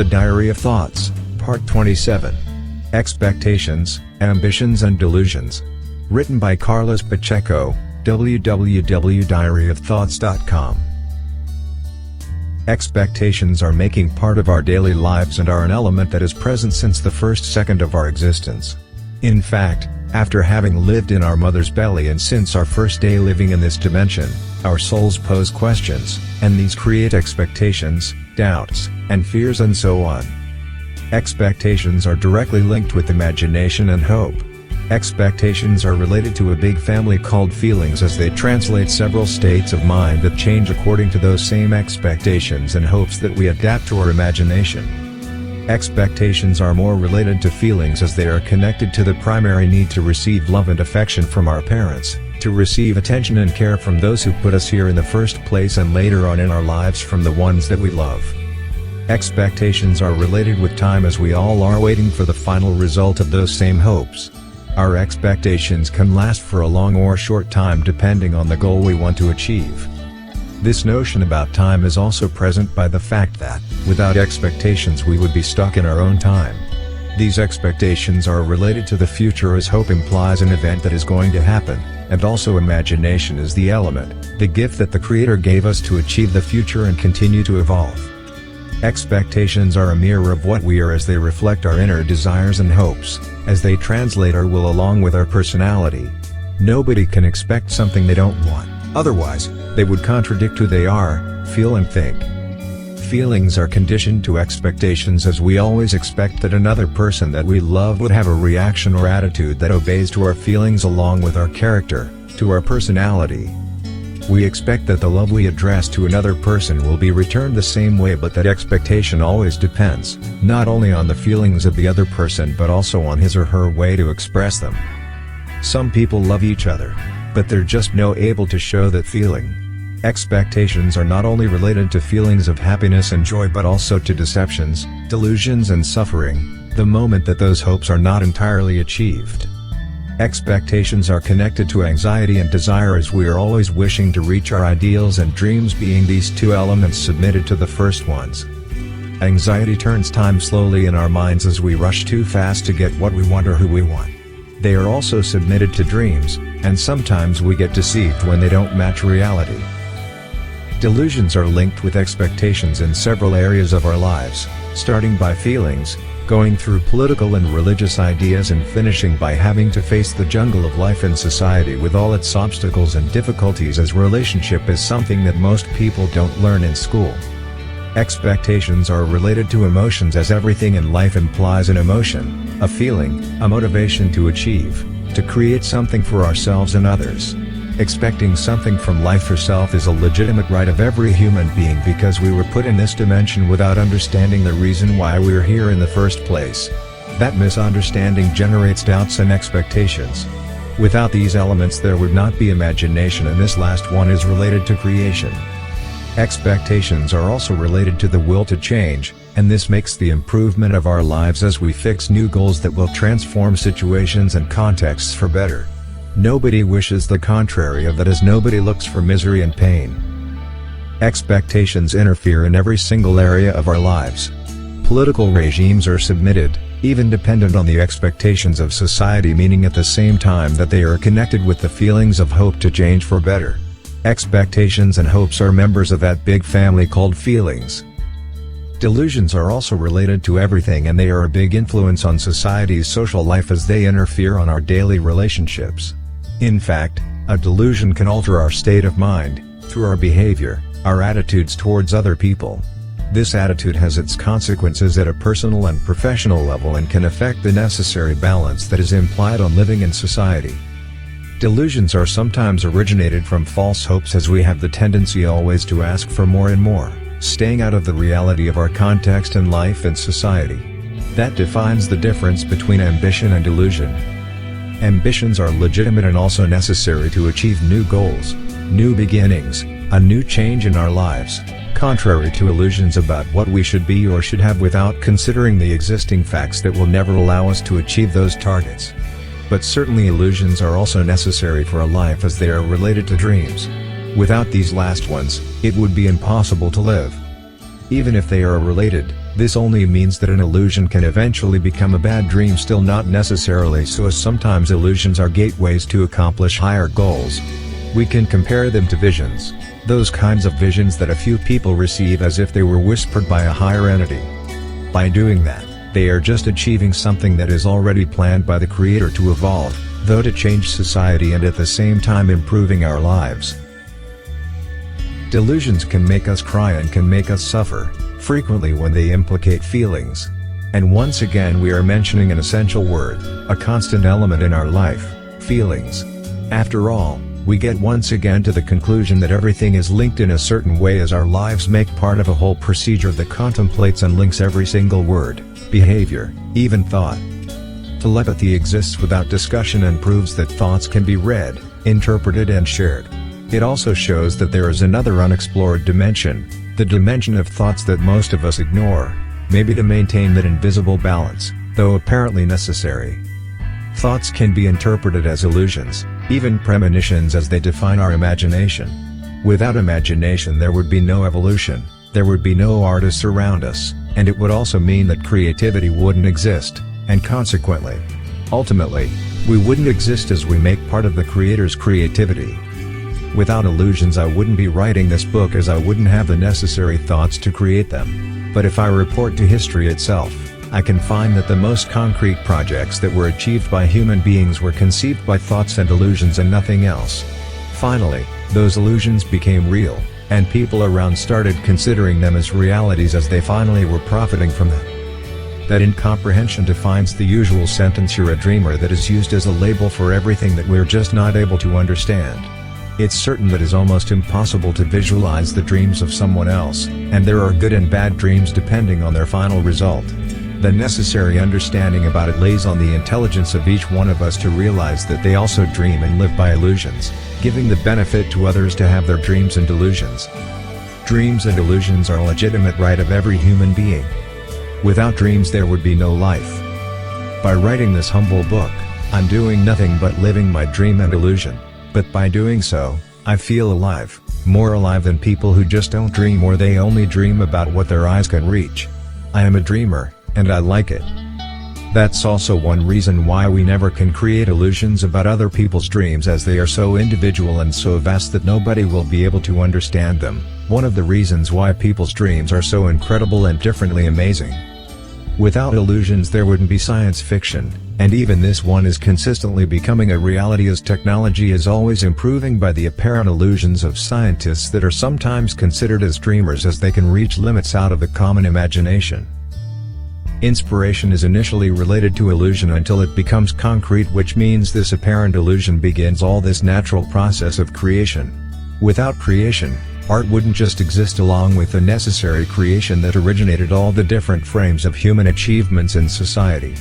The Diary of Thoughts, Part 27. Expectations, Ambitions and Delusions. Written by Carlos Pacheco, www.diaryofthoughts.com. Expectations are making part of our daily lives and are an element that is present since the first second of our existence. In fact, after having lived in our mother's belly and since our first day living in this dimension, our souls pose questions, and these create expectations, doubts, and fears and so on. Expectations are directly linked with imagination and hope. Expectations are related to a big family called feelings, as they translate several states of mind that change according to those same expectations and hopes that we adapt to our imagination. Expectations are more related to feelings as they are connected to the primary need to receive love and affection from our parents, to receive attention and care from those who put us here in the first place, and later on in our lives from the ones that we love. Expectations are related with time, as we all are waiting for the final result of those same hopes. Our expectations can last for a long or short time depending on the goal we want to achieve. This notion about time is also present by the fact that, without expectations, we would be stuck in our own time. These expectations are related to the future, as hope implies an event that is going to happen, and also imagination is the element, the gift that the Creator gave us to achieve the future and continue to evolve. Expectations are a mirror of what we are, as they reflect our inner desires and hopes, as they translate our will along with our personality. Nobody can expect something they don't want, otherwise, they would contradict who they are, feel and think. Feelings are conditioned to expectations, as we always expect that another person that we love would have a reaction or attitude that obeys to our feelings along with our character, to our personality. We expect that the love we address to another person will be returned the same way, but that expectation always depends, not only on the feelings of the other person but also on his or her way to express them. Some people love each other, but they're just not able to show that feeling. Expectations are not only related to feelings of happiness and joy but also to deceptions, delusions and suffering, the moment that those hopes are not entirely achieved. Expectations are connected to anxiety and desire, as we are always wishing to reach our ideals and dreams, being these two elements submitted to the first ones. Anxiety turns time slowly in our minds as we rush too fast to get what we want or who we want. They are also submitted to dreams, and sometimes we get deceived when they don't match reality. Delusions are linked with expectations in several areas of our lives, starting by feelings, going through political and religious ideas, and finishing by having to face the jungle of life and society with all its obstacles and difficulties, as relationship is something that most people don't learn in school. Expectations are related to emotions, as everything in life implies an emotion, a feeling, a motivation to achieve, to create something for ourselves and others. Expecting something from life herself is a legitimate right of every human being, because we were put in this dimension without understanding the reason why we are here in the first place. That misunderstanding generates doubts and expectations. Without these elements there would not be imagination, and this last one is related to creation. Expectations are also related to the will to change, and this makes the improvement of our lives as we fix new goals that will transform situations and contexts for better. Nobody wishes the contrary of that, as nobody looks for misery and pain. Expectations interfere in every single area of our lives. Political regimes are submitted, even dependent on the expectations of society, meaning at the same time that they are connected with the feelings of hope to change for better. Expectations and hopes are members of that big family called feelings. Delusions are also related to everything, and they are a big influence on society's social life as they interfere on our daily relationships. In fact, a delusion can alter our state of mind, through our behavior, our attitudes towards other people. This attitude has its consequences at a personal and professional level and can affect the necessary balance that is implied on living in society. Delusions are sometimes originated from false hopes, as we have the tendency always to ask for more and more, staying out of the reality of our context and life and society. That defines the difference between ambition and delusion. Ambitions are legitimate and also necessary to achieve new goals, new beginnings, a new change in our lives, contrary to illusions about what we should be or should have without considering the existing facts that will never allow us to achieve those targets. But certainly illusions are also necessary for a life, as they are related to dreams. Without these last ones, it would be impossible to live. Even if they are related, This only means that an illusion can eventually become a bad dream, still not necessarily so, as sometimes illusions are gateways to accomplish higher goals. We can compare them to visions, those kinds of visions that a few people receive as if they were whispered by a higher entity. By doing that, they are just achieving something that is already planned by the Creator to evolve, though to change society and at the same time improving our lives. Delusions can make us cry and can make us suffer, frequently when they implicate feelings. And once again we are mentioning an essential word, a constant element in our life: feelings. After all, we get once again to the conclusion that everything is linked in a certain way, as our lives make part of a whole procedure that contemplates and links every single word, behavior, even thought. Telepathy exists without discussion and proves that thoughts can be read, interpreted and shared. It also shows that there is another unexplored dimension, the dimension of thoughts that most of us ignore, maybe to maintain that invisible balance, though apparently necessary. Thoughts can be interpreted as illusions, even premonitions, as they define our imagination. Without imagination there would be no evolution, there would be no artists around us, and it would also mean that creativity wouldn't exist, and consequently, ultimately, we wouldn't exist, as we make part of the Creator's creativity. Without illusions I wouldn't be writing this book, as I wouldn't have the necessary thoughts to create them. But if I report to history itself, I can find that the most concrete projects that were achieved by human beings were conceived by thoughts and illusions and nothing else. Finally, those illusions became real, and people around started considering them as realities, as they finally were profiting from them. That incomprehension defines the usual sentence, "You're a dreamer," that is used as a label for everything that we're just not able to understand. It's certain that it's almost impossible to visualize the dreams of someone else, and there are good and bad dreams depending on their final result. The necessary understanding about it lays on the intelligence of each one of us to realize that they also dream and live by illusions, giving the benefit to others to have their dreams and delusions. Dreams and illusions are a legitimate right of every human being. Without dreams there would be no life. By writing this humble book, I'm doing nothing but living my dream and illusion. But by doing so, I feel alive, more alive than people who just don't dream, or they only dream about what their eyes can reach. I am a dreamer, and I like it. That's also one reason why we never can create illusions about other people's dreams, as they are so individual and so vast that nobody will be able to understand them. One of the reasons why people's dreams are so incredible and differently amazing. Without illusions there wouldn't be science fiction, and even this one is consistently becoming a reality, as technology is always improving by the apparent illusions of scientists that are sometimes considered as dreamers, as they can reach limits out of the common imagination. Inspiration is initially related to illusion until it becomes concrete, which means this apparent illusion begins all this natural process of creation. Without creation, art wouldn't just exist along with the necessary creation that originated all the different frames of human achievements in society.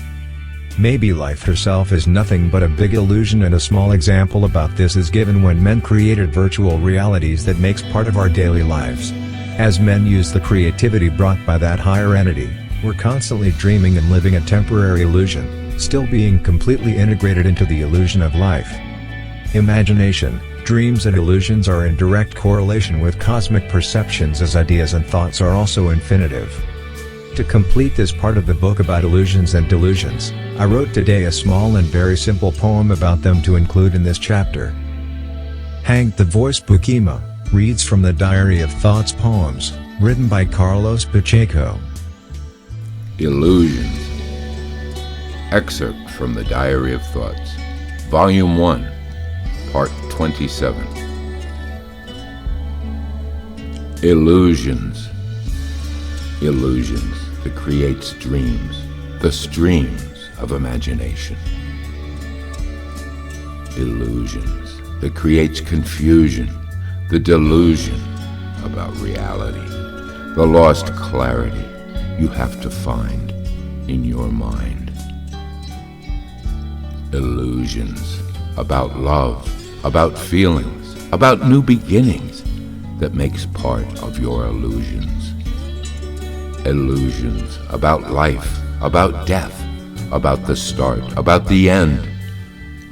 Maybe life herself is nothing but a big illusion, and a small example about this is given when men created virtual realities that makes part of our daily lives. As men use the creativity brought by that higher entity, we're constantly dreaming and living a temporary illusion, still being completely integrated into the illusion of life. Imagination, dreams and illusions are in direct correlation with cosmic perceptions, as ideas and thoughts are also infinitive. To complete this part of the book about illusions and delusions, I wrote today a small and very simple poem about them to include in this chapter. Hank the Voice Pukima reads from the Diary of Thoughts poems, written by Carlos Pacheco. Illusions. Excerpt from the Diary of Thoughts, Volume 1, Part 27. Illusions. Illusions that creates dreams, the streams of imagination. Illusions that creates confusion, the delusion about reality, the lost clarity you have to find in your mind. Illusions about love, about feelings, about new beginnings that makes part of your illusions. Illusions about life, about death, about the start, about the end,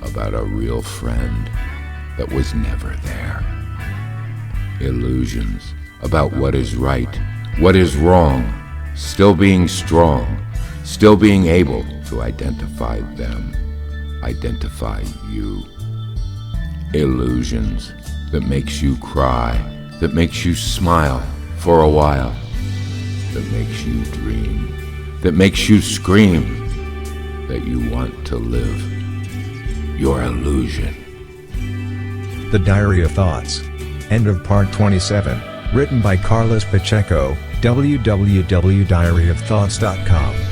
about a real friend that was never there. Illusions about what is right, what is wrong, still being strong, still being able to identify them, identify you. Illusions that makes you cry, that makes you smile for a while, that makes you dream, that makes you scream, that you want to live. Your illusion. The Diary of Thoughts. End of Part 27. Written by Carlos Pacheco, www.diaryofthoughts.com.